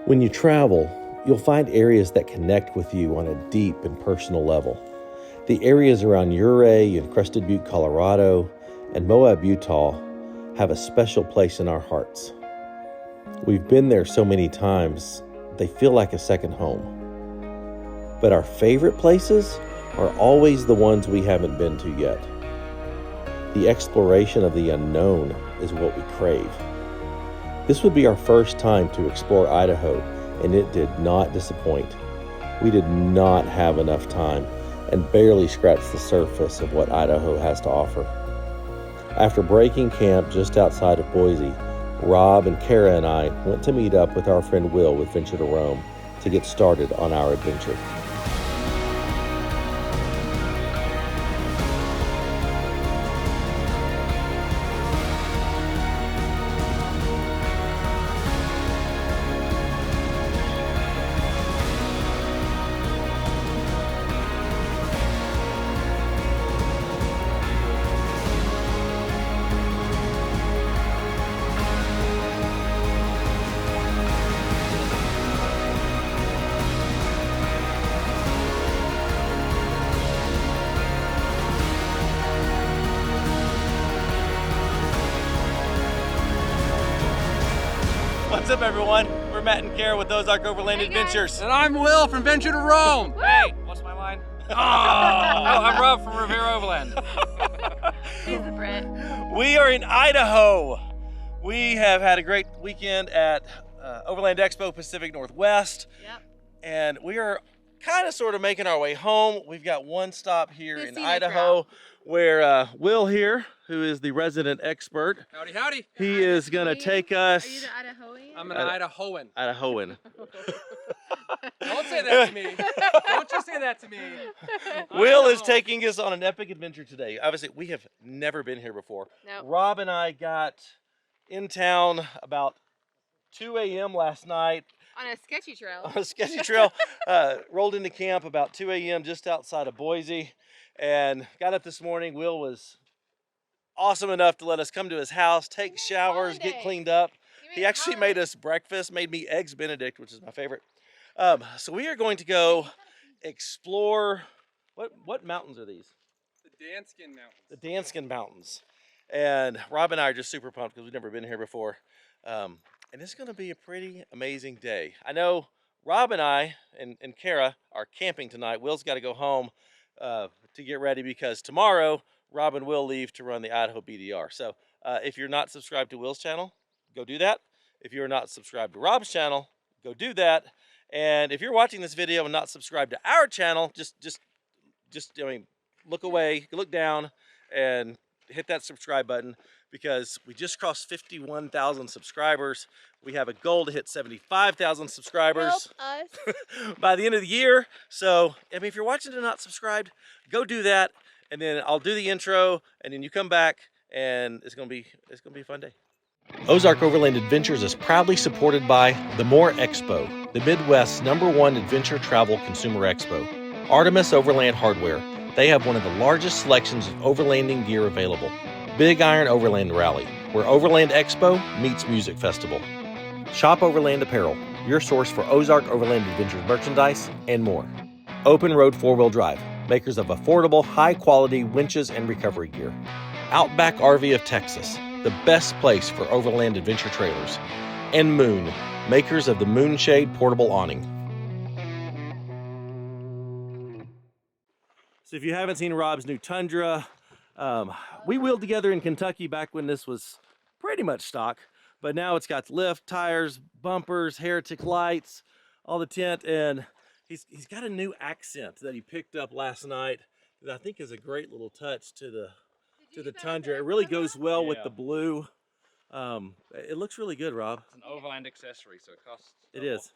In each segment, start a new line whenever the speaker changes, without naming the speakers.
When you travel, you'll find areas that connect with you on a deep and personal level. The areas around Ouray and Crested Butte, Colorado, and Moab, Utah have a special place in our hearts. We've been there so many times, they feel like a second home. But our favorite places are always the ones we haven't been to yet. The exploration of the unknown is what we crave. This would be our first time to explore Idaho, and it did not disappoint. We did not have enough time and barely scratched the surface of what Idaho has to offer. After breaking camp just outside of Boise, Rob and Kara and I went to meet up with our friend Will with Venture to Roam to get started on our adventure.
What's up, everyone? We're Matt and Kara with Ozark Overland Adventures.
And I'm Will from Venture to Roam.
Hey, what's my line?
Oh, I'm Rob from Revere Overland.
He's the Brett.
We are in Idaho. We have had a great weekend at Overland Expo Pacific Northwest.
Yep.
And we are kind of sort of making our way home. We've got one stop here
The
in
scenic
Idaho
route.
where Will here, who is the resident expert,
Howdy, howdy.
he is going to take us...
Are you the Idahoan?
I'm an Idahoan.
Idahoan.
Don't say that to me. Don't you say that to me.
Will is
Idaho.
taking us on an epic adventure today. Obviously, we have never been here before.
Nope.
Rob and I got in town about 2 a.m. last night
On a sketchy trail.
on a sketchy trail. Rolled into camp about 2 a.m. just outside of Boise and got up this morning. Will was awesome enough to let us come to his house, take showers, get cleaned up. He actually made us breakfast, made me eggs Benedict, which is my favorite. So we are going to go explore, what mountains are these?
The Danskin Mountains.
The Danskin Mountains. And Rob and I are just super pumped because we've never been here before. And it's going to be a pretty amazing day. I know Rob and I and Kara are camping tonight. Will's got to go home to get ready because tomorrow Rob and Will leave to run the Idaho BDR. So if you're not subscribed to Will's channel, go do that. If you're not subscribed to Rob's channel, go do that. And if you're watching this video and not subscribed to our channel, just I mean, look away, look down, and hit that subscribe button because we just crossed 51,000 subscribers. We have a goal to hit 75,000 subscribers
Help us.
by the end of the year. So, I mean, if you're watching and not subscribed, go do that, and then I'll do the intro, and then you come back, and it's gonna be a fun day. Ozark Overland Adventures is proudly supported by the More Expo, the Midwest's #1 adventure travel consumer expo. Artemis Overland Hardware. They have one of the largest selections of overlanding gear available. Big Iron Overland Rally, where Overland Expo meets Music Festival. Shop Overland Apparel, your source for Ozark Overland Adventures merchandise and more. Open Road 4-Wheel Drive, makers of affordable, high-quality winches and recovery gear. Outback RV of Texas, the best place for overland adventure trailers. And Moon, makers of the Moonshade portable awning. So if you haven't seen Rob's new Tundra, we wheeled together in Kentucky back when this was pretty much stock, but now it's got lift, tires, bumpers, Heritage lights, all the tint, and he's got a new accent that he picked up last night that I think is a great little touch to the Tundra. It really goes well with the blue. It looks really good, Rob.
It's
an Overland accessory, so it costs
It is.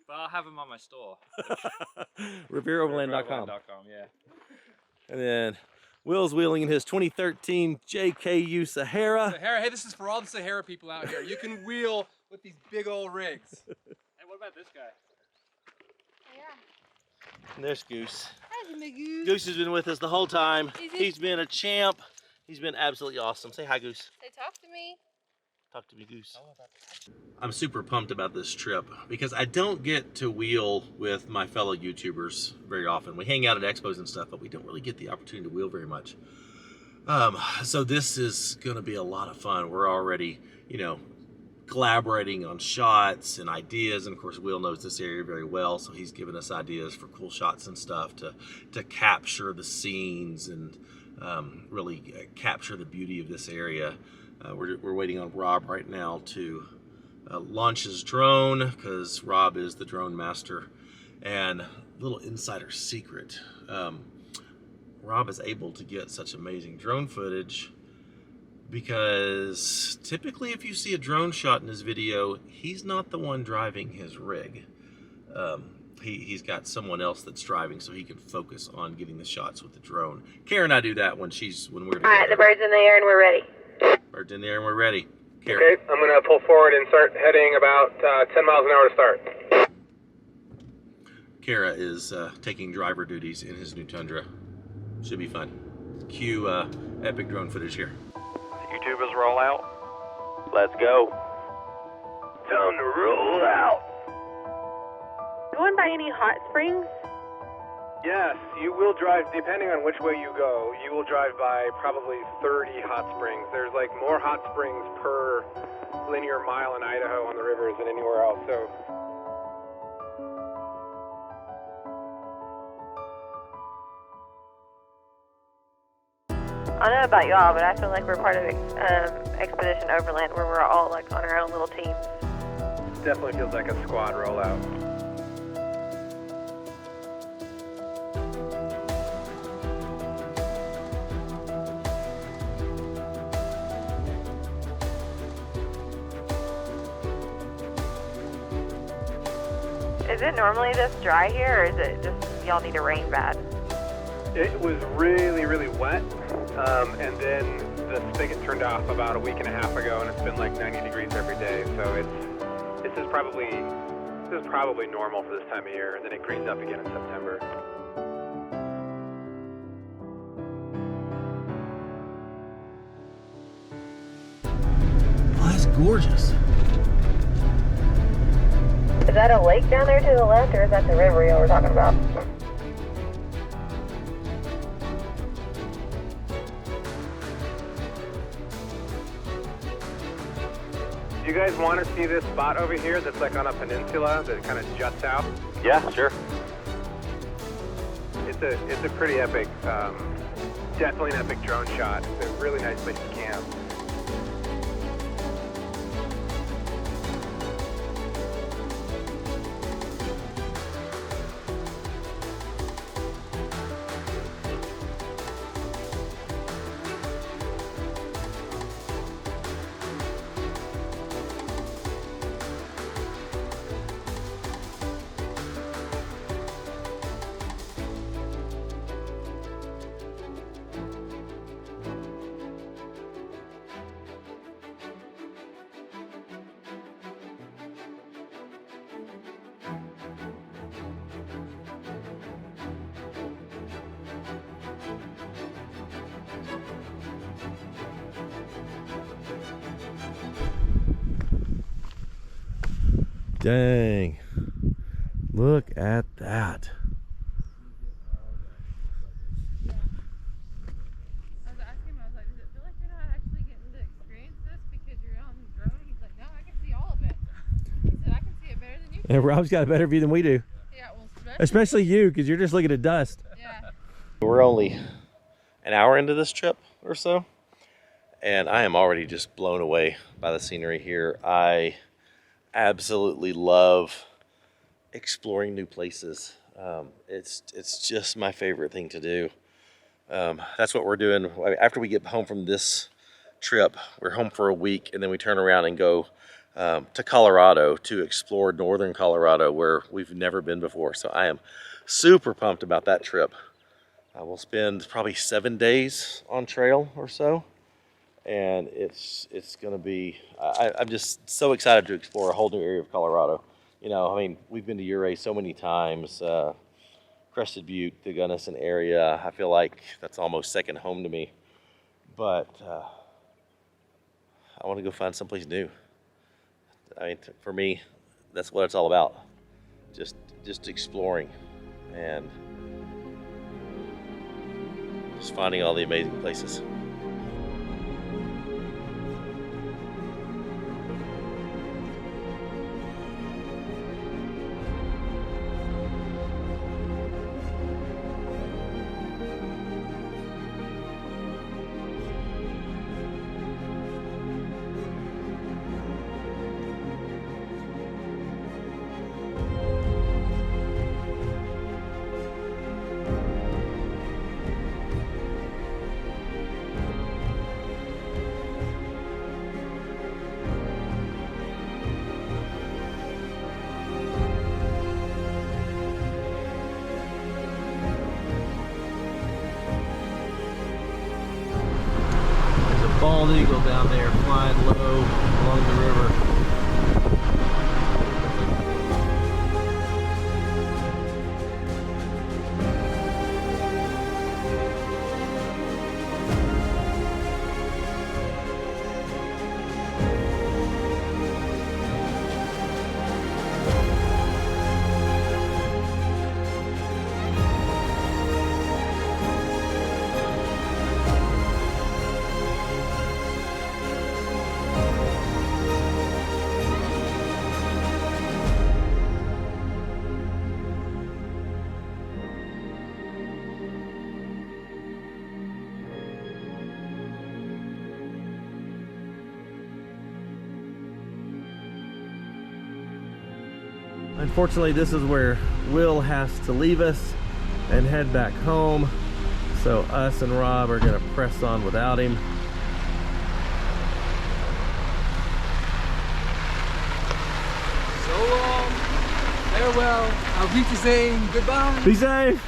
But I'll have them on my store.
RevereOverland.com.
Yeah.
And then Will's wheeling in his 2013 JKU Sahara.
Sahara, hey, this is for all the Sahara people out here. You can wheel with these big old rigs. Hey, what about this guy?
Yeah.
And there's Goose.
That's my goose.
Goose has been with us the whole time.
Is he?
He's been a champ. He's been absolutely awesome. Say hi, Goose.
Say talk to me.
Talk to me, Goose. I'm super pumped about this trip because I don't get to wheel with my fellow YouTubers very often. We hang out at expos and stuff, but we don't really get the opportunity to wheel very much. So this is going to be a lot of fun. We're already, collaborating on shots and ideas, and of course Will knows this area very well, so he's given us ideas for cool shots and stuff to capture the scenes and really capture the beauty of this area. We're waiting on Rob right now to launch his drone, because Rob is the drone master. And little insider secret, Rob is able to get such amazing drone footage because typically if you see a drone shot in his video, he's not the one driving his rig. He's got someone else that's driving, so he can focus on getting the shots with the drone. Kara and I do that when we're together.
Alright, the bird's in the air and we're ready.
Bird's in the air and we're ready. Kara.
Okay, I'm going to pull forward and start heading about 10 miles an hour to start.
Kara is taking driver duties in his new Tundra. Should be fun. Cue epic drone footage here.
YouTubers roll out. Let's go. Time to roll out.
Going by any hot springs?
Yes, you will drive, depending on which way you go, you will drive by probably 30 hot springs. There's like more hot springs per linear mile in Idaho on the rivers than anywhere else, so.
I don't know about y'all, but I feel like we're part of Expedition Overland, where we're all like on our own little teams.
Definitely feels like a squad rollout.
Is it normally this dry here, or is it just y'all need a rain bad?
It was really, really wet, and then the spigot turned off about a week and a half ago, and it's been like 90 degrees every day. So this is probably normal for this time of year, and then it creeps up again in September.
Oh, that's gorgeous.
Is that a lake down there to the left, or is that the river y'all were talking about?
Do you guys want to see this spot over here that's like on a peninsula that kind of juts out?
Yeah, sure.
It's a pretty epic, definitely an epic drone shot. It's a really nice place to camp.
Dang. Look at that.
I was asking him, I was like, does it feel like you're not actually getting to experience this because you're on the drone? He's like, no, I can see all of it. He said, I can see it better than you can.
And Rob's got a better view than we do.
Yeah, well,
Especially you, because you're just looking at dust.
yeah.
We're only an hour into this trip or so, and I am already just blown away by the scenery here. I absolutely love exploring new places. It's just my favorite thing to do. That's what we're doing. After we get home from this trip, we're home for a week, and then we turn around and go to Colorado to explore northern Colorado, where we've never been before. So I am super pumped about that trip. We'll spend probably 7 days on trail or so, and it's gonna be, I'm just so excited to explore a whole new area of Colorado. You know, I mean, we've been to Ouray so many times, Crested Butte, the Gunnison area. I feel like that's almost second home to me. But I want to go find someplace new. I mean, for me, that's what it's all about. Just exploring and just finding all the amazing places. Bald eagle down there flying low along the river. Unfortunately, this is where Will has to leave us and head back home. So us and Rob are gonna press on without him.
So farewell. I'll be saying goodbye.
Be safe.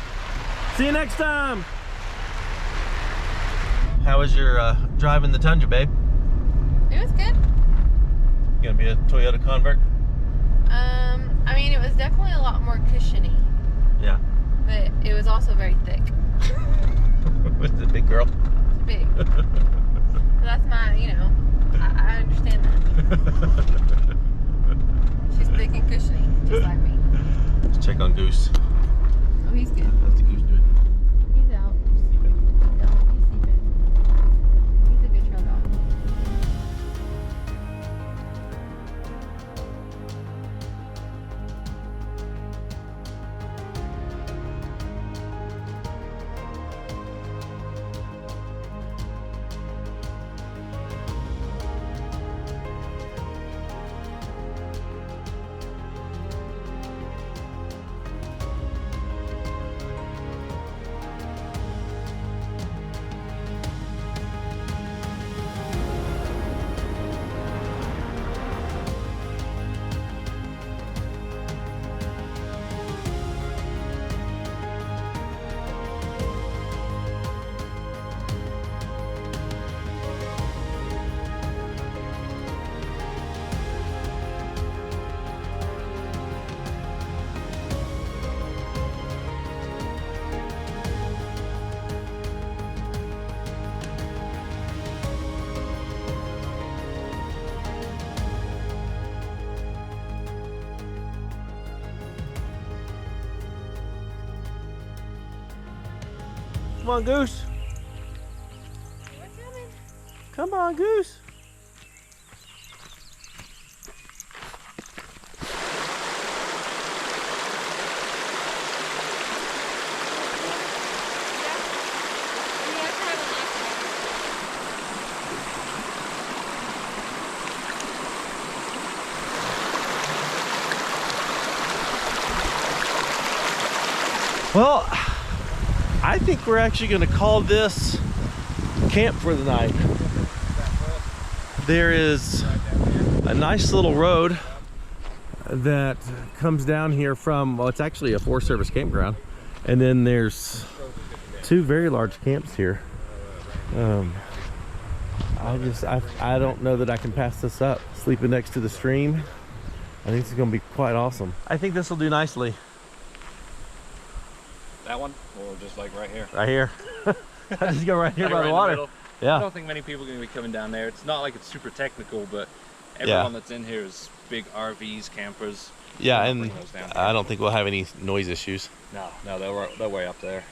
See you next time. How was your drive in the Tundra, babe?
It was good.
Gonna be a Toyota Convert?
I mean, it was definitely a lot more cushiony,
Yeah.
but it was also very thick.
Was it a big girl?
It's big. So that's my, you know, I understand that. She's thick and cushiony, just like me.
Let's check on Goose.
Oh, he's good.
How's the Goose doing?
He's out.
Sleeping.
No, he's sleeping. He's a good trail dog.
Come on, Goose.
We're coming.
Come on, Goose. Well, I think we're actually going to call this camp for the night. There is a nice little road that comes down here from, well, it's actually a Forest Service campground. And then there's two very large camps here. I don't know that I can pass this up. Sleeping next to the stream, I think this is going to be quite awesome. I think this will do nicely.
That one, or just like right here?
Right here. I just go right here
Like
by
right
the
in
water.
middle?
Yeah.
I don't think many people are going to be coming down there. It's not like it's super technical, but everyone that's in here is big RVs, campers.
Yeah,
We're not
and
bringing those down here.
I don't think we'll have any noise issues.
No, they're way up there.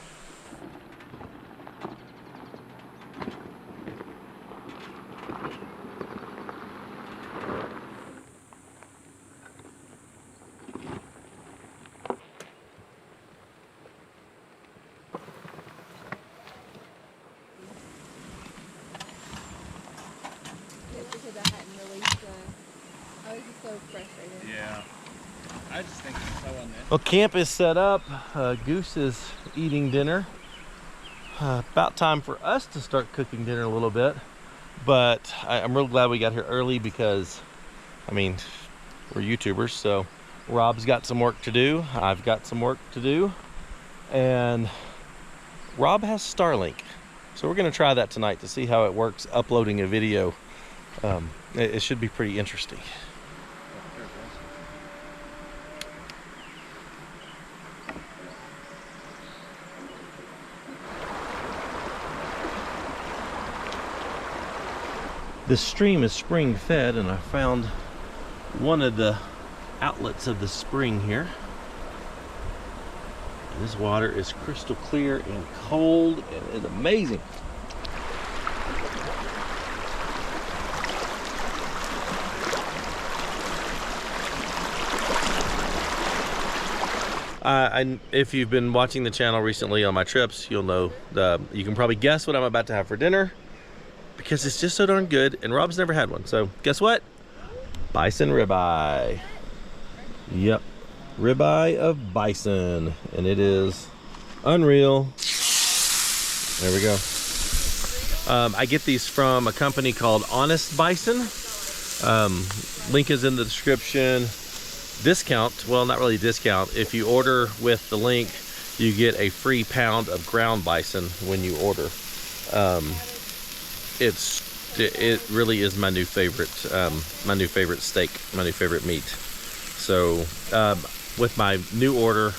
Because I hadn't released I was just so frustrated.
Yeah. I just think it's so unnecessary.
Well, camp is set up. Goose is eating dinner. About time for us to start cooking dinner a little bit. But I'm real glad we got here early because, I mean, we're YouTubers, so Rob's got some work to do. I've got some work to do. And Rob has Starlink. So we're going to try that tonight to see how it works uploading a video. It should be pretty interesting. This stream is spring fed, and I found one of the outlets of the spring here. This water is crystal clear and cold, and it's amazing. If you've been watching the channel recently on my trips, you'll know you can probably guess what I'm about to have for dinner because it's just so darn good, and Rob's never had one. So guess what? Bison ribeye. Yep, ribeye of bison, and it is unreal. There we go. I get these from a company called Honest Bison. Link is in the description. Discount, well, not really discount. If you order with the link, you get a free pound of ground bison when you order. It really is my new favorite steak, my new favorite meat. So with my new order,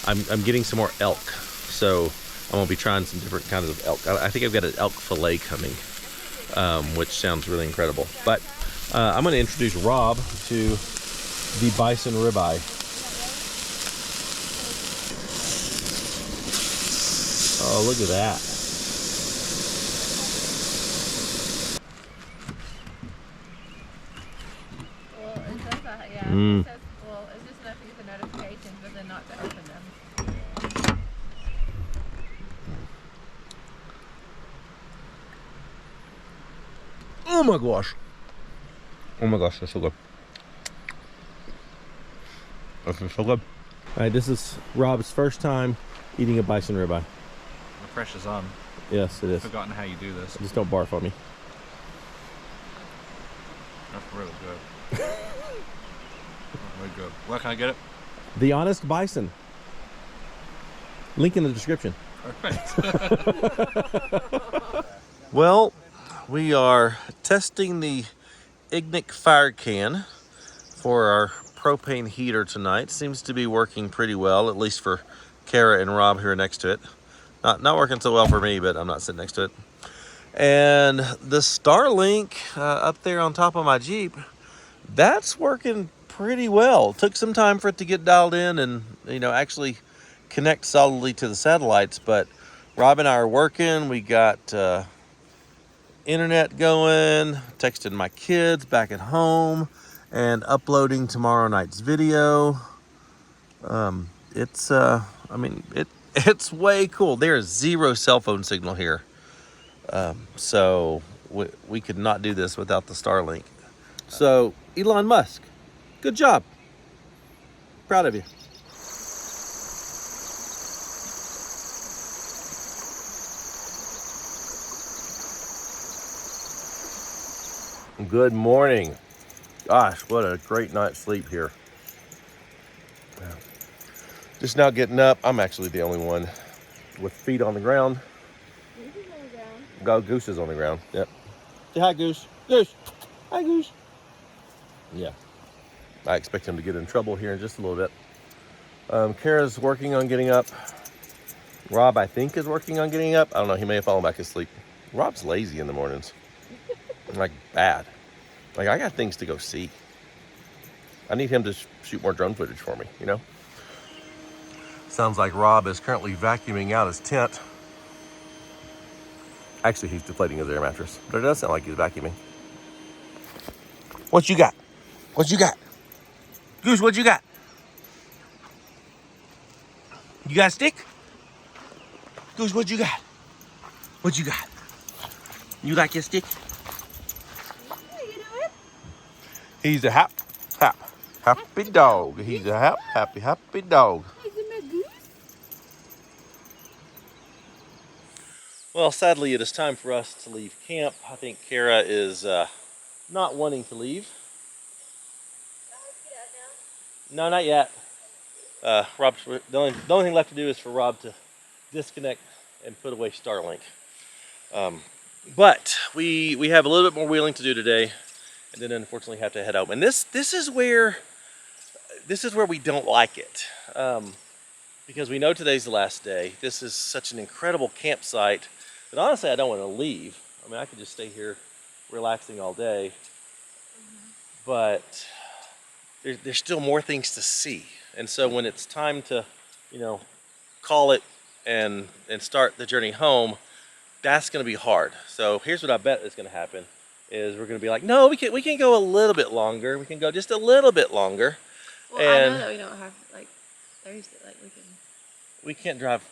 I'm getting some more elk. So I'm gonna be trying some different kinds of elk. I think I've got an elk fillet coming, which sounds really incredible. But I'm gonna introduce Rob to the bison ribeye. Oh, look at that.
Well, it says that, yeah.
Mm.
It says, well, it's just enough to get the notifications, but then not to open them.
Oh my gosh. Oh my gosh, that's so good. That's so good. All right, this is Rob's first time eating a bison ribeye.
The pressure's on.
Yes, it
I've
is.
forgotten how you do this.
Just don't barf on me.
That's really good. Really good. Where can I get it?
The Honest Bison. Link in the description.
Perfect.
Well, we are testing the Ignic fire can for our propane heater tonight. Seems to be working pretty well, at least for Kara and Rob here next to it. Not working so well for me, but I'm not sitting next to it. And the Starlink up there on top of my Jeep, that's working pretty well. Took some time for it to get dialed in and, you know, actually connect solidly to the satellites, but Rob and I are working. We got internet going, texting my kids back at home, and uploading tomorrow night's video. It's way cool. There is zero cell phone signal here. So we could not do this without the Starlink. So Elon Musk, good job. Proud of you. Good morning. Gosh, what a great night's sleep here. Just now getting up. I'm actually the only one with feet on the ground.
Goose is on the ground.
Goose is on the ground. Yep. Say hi, Goose. Goose. Hi, Goose. Yeah. I expect him to get in trouble here in just a little bit. Kara's working on getting up. Rob, I think, is working on getting up. I don't know. He may have fallen back asleep. Rob's lazy in the mornings. Like, bad. Like, I got things to go see. I need him to shoot more drone footage for me, you know? Sounds like Rob is currently vacuuming out his tent. Actually, he's deflating his air mattress, but it does sound like he's vacuuming. What you got? What you got? Goose, what you got? You got a stick? Goose, what you got? What you got? You like your stick? He's a happy dog. He's a happy dog. Well, sadly, it is time for us to leave camp. I think Kara is not wanting to leave. No, not yet. Rob's, the only thing left to do is for Rob to disconnect and put away Starlink. But we have a little bit more wheeling to do today, and then unfortunately have to head home. And this is where we don't like it, because we know today's the last day. This is such an incredible campsite that honestly I don't want to leave. I mean, I could just stay here relaxing all day, but there's still more things to see. And so when it's time to, you know, call it and start the journey home, that's going to be hard. So here's what I bet is going to happen: is we're going to be like, no, we can go a little bit longer. We can go just a little bit longer.
Well,
and
I know that we don't have like Thursday, like
we can't drive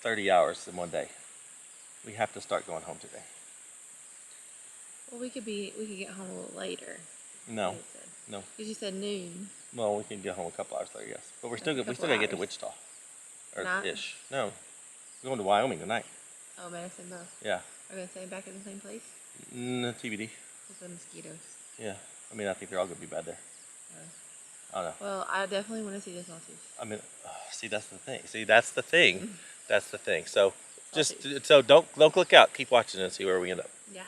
30 hours in one day. We have to start going home today.
Well, we could get home a little later.
No, no.
Because you said noon.
Well, we can get home a couple hours later, yes. But we still got to get to Wichita, or
Not?
ish. No, we're going to Wyoming tonight.
Oh, Medicine Bow.
Yeah.
Are we gonna stay back in the same place?
TBD.
With the mosquitoes.
Yeah. I mean, I think they're all going to be bad there. I don't know.
Well, I definitely want to see the sausage.
I mean, see, that's the thing. See, that's the thing. That's the thing. So, don't click out. Keep watching and see where we end up.
Yeah.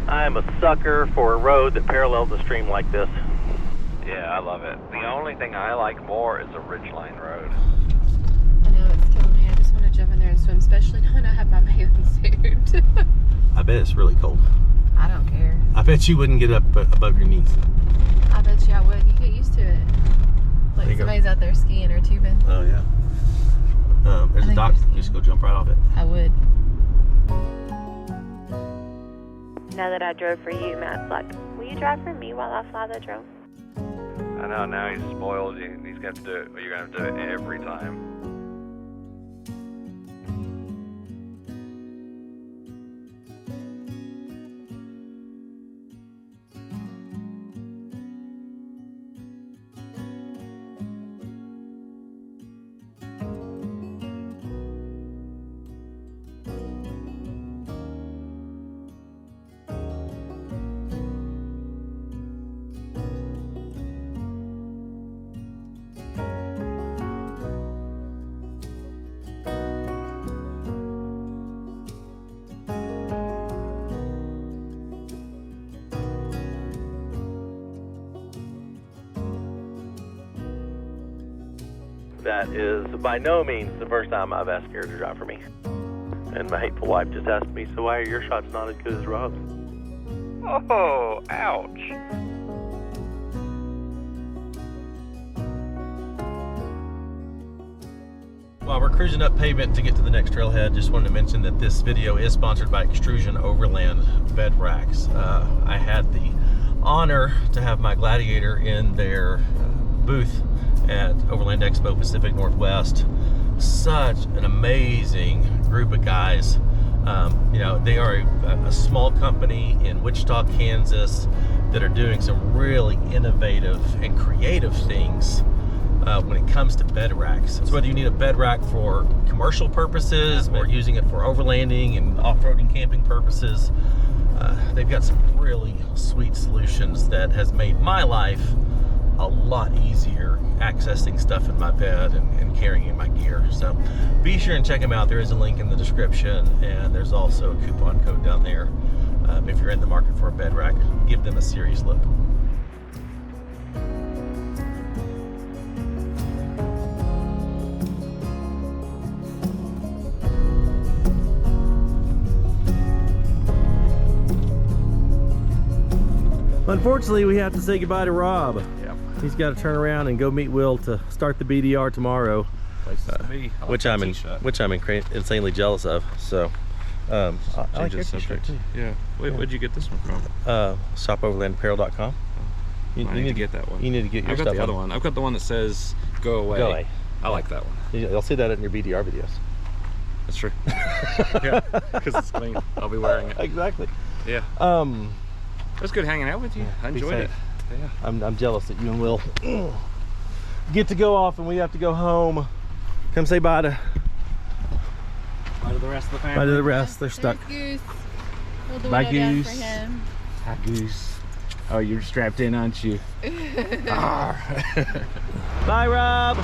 I'm a sucker for a road that parallels a stream like this.
Yeah, I love it. The only thing I like more is a ridgeline road.
I know, it's killing me. I just want to jump in there and swim, especially knowing I have my bathing suit.
I bet it's really cold.
I don't care.
I bet you wouldn't get up above your knees.
I bet you I would. You get used to it. Like somebody's out there skiing or tubing.
Oh, yeah. There's a dock. Just go jump right off it.
I would.
Now that I drove for you, Matt's like, will you drive for me while I fly the drone?
I know, now he's spoiled. He's got to do it, but you're going to have to do it every time.
That is by no means the first time I've asked Kara to drive for me. And my hateful wife just asked me, so why are your shots not as good as Rob's?
Oh, ouch.
While we're cruising up pavement to get to the next trailhead, just wanted to mention that this video is sponsored by Extrusion Overland bed racks. I had the honor to have my Gladiator in their booth at Overland Expo Pacific Northwest. Such an amazing group of guys. You know, they are a small company in Wichita, Kansas that are doing some really innovative and creative things when it comes to bed racks. So whether you need a bed rack for commercial purposes or using it for overlanding and off-roading camping purposes, they've got some really sweet solutions that has made my life a lot easier accessing stuff in my bed and carrying my gear. So be sure and check them out. There is a link in the description, and there's also a coupon code down there. If you're in the market for a bed rack, give them a serious look. Unfortunately, we have to say goodbye to Rob.
Yep.
He's got to turn around and go meet Will to start the BDR tomorrow, which I'm insanely jealous of. So, I like your t-shirt too.
Yeah. Wait, where'd you get this one from?
ShopOverlandApparel.com.
I need to get that one.
You need to get your
I've got
stuff
the other one. I've got the one that says "Go away."
Go away.
I like that one.
You'll see that in your BDR videos.
That's true. Yeah, because it's clean. I'll be wearing it.
Exactly.
Yeah. It was good hanging out with you. I enjoyed it. Yeah.
I'm jealous that you and Will get to go off and we have to go home. Come say bye to
the rest of the family.
Bye to the rest. They're stuck.
Goose. Hold the
Bye,
window down
Goose.
for him.
Hi, Goose. Oh, you're strapped in, aren't you?
Bye, Rob.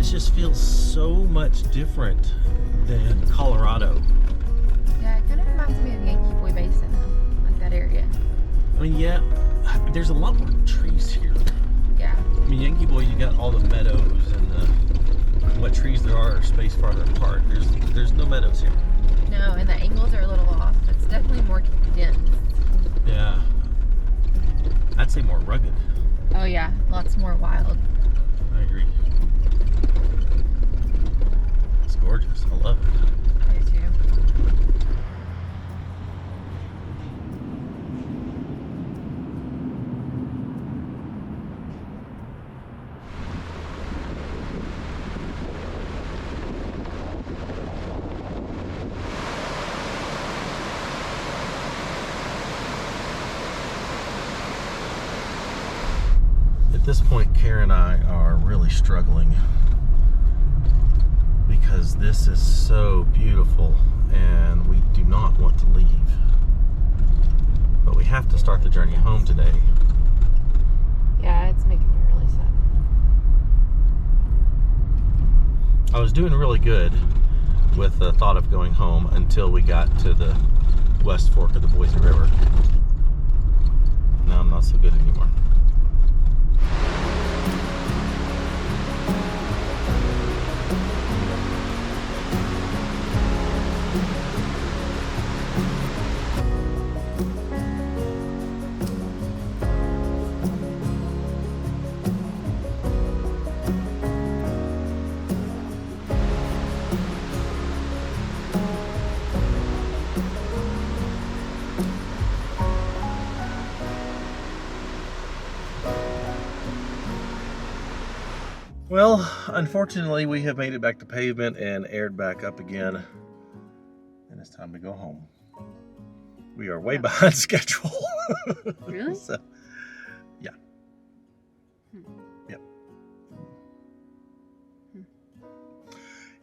Just feels so much different than Colorado.
Yeah, it kind of reminds me of Yankee Boy Basin, like that area.
I mean, yeah, there's a lot more trees here.
Yeah.
I mean, Yankee Boy, you got all the meadows and what trees there are spaced farther apart. There's no meadows here.
No, and the angles are a little off. It's definitely more dense.
Yeah. I'd say more rugged.
Oh yeah, lots more wild.
I agree. It's gorgeous. I love it.
I do too.
At this point, Kara and I are really struggling because this is so beautiful and we do not want to leave. But we have to start the journey home today.
Yeah, it's making me really sad.
I was doing really good with the thought of going home until we got to the West Fork of the Boise River. Now I'm not so good anymore. Well, unfortunately, we have made it back to pavement and aired back up again, and it's time to go home. We are way behind schedule.
Really?
So, yeah. Yep.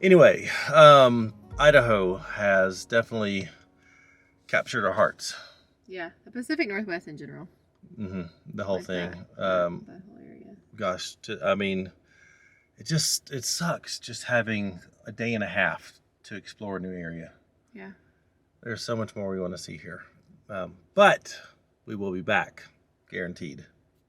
Anyway, Idaho has definitely captured our hearts.
Yeah, the Pacific Northwest in general.
The whole
Like
thing.
that whole area.
Gosh, I mean, it sucks just having a day and a half to explore a new area.
Yeah.
There's so much more we want to see here. But we will be back, guaranteed.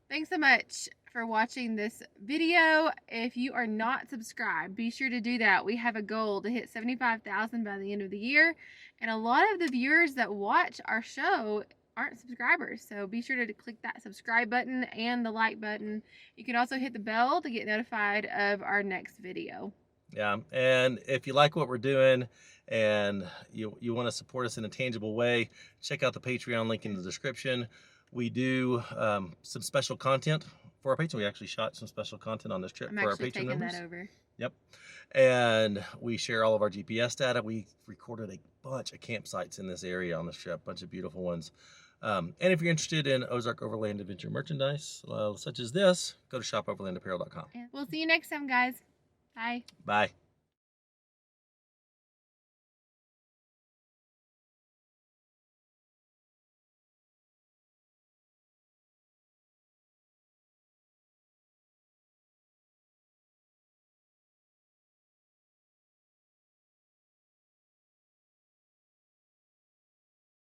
Thanks so much for watching this video. If you are not subscribed, be sure to do that. We have a goal to hit 75,000 by the end of the year. And a lot of the viewers that watch our show aren't subscribers. So be sure to click that subscribe button and the like button. You can also hit the bell to get notified of our next video.
Yeah, and if you like what we're doing and you want to support us in a tangible way, check out the Patreon link in the description. We do some special content for our patrons. We actually shot some special content on this trip for our patron members.
That over.
Yep. And we share all of our GPS data. We recorded a bunch of campsites in this area on this trip, a bunch of beautiful ones. And if you're interested in Ozark Overland Adventure merchandise, such as this, go to shopoverlandapparel.com.
We'll see you next time, guys. Bye.
Bye.